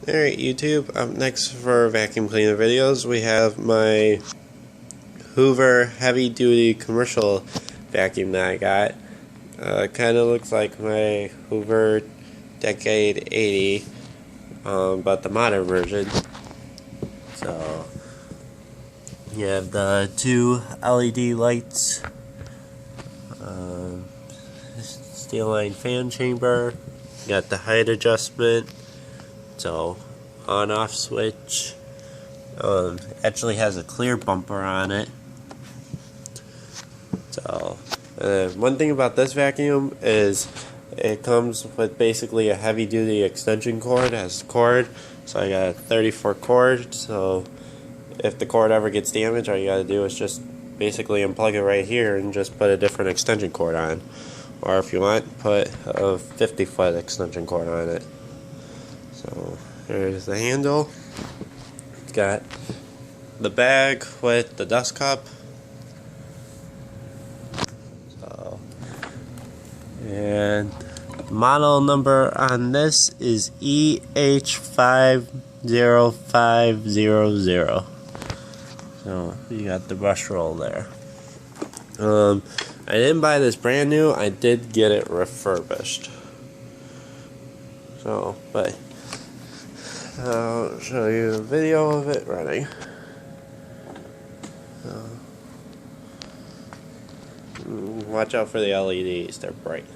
Alright YouTube, up next for vacuum cleaner videos we have my Hoover heavy duty commercial vacuum that I got. Kind of looks like my Hoover Decade 80, but the modern version. So you have the two LED lights, steel line fan chamber, you got the height adjustment. So, on-off switch. Actually has a clear bumper on it. So, one thing about this vacuum is it comes with basically a heavy-duty extension cord as a cord. So I got a 34 cord. So if the cord ever gets damaged, all you gotta do is just basically unplug it right here and just put a different extension cord on. Or if you want, put a 50-foot extension cord on it. So there's the handle. It's got the bag with the dust cup. So, and model number on this is EH50500. So you got the brush roll there. I didn't buy this brand new. I did get it refurbished. So, but I'll show you a video of it running. Watch out for the LEDs, they're bright.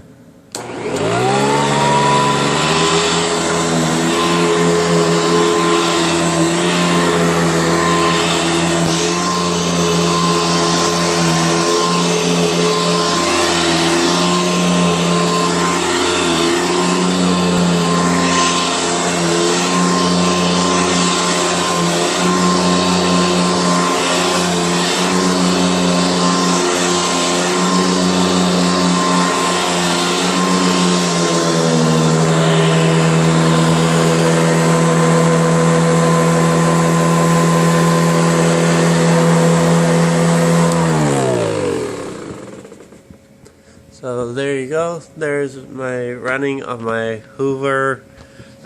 So there you go. There's my running of my Hoover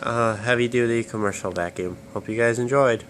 heavy duty commercial vacuum. Hope you guys enjoyed.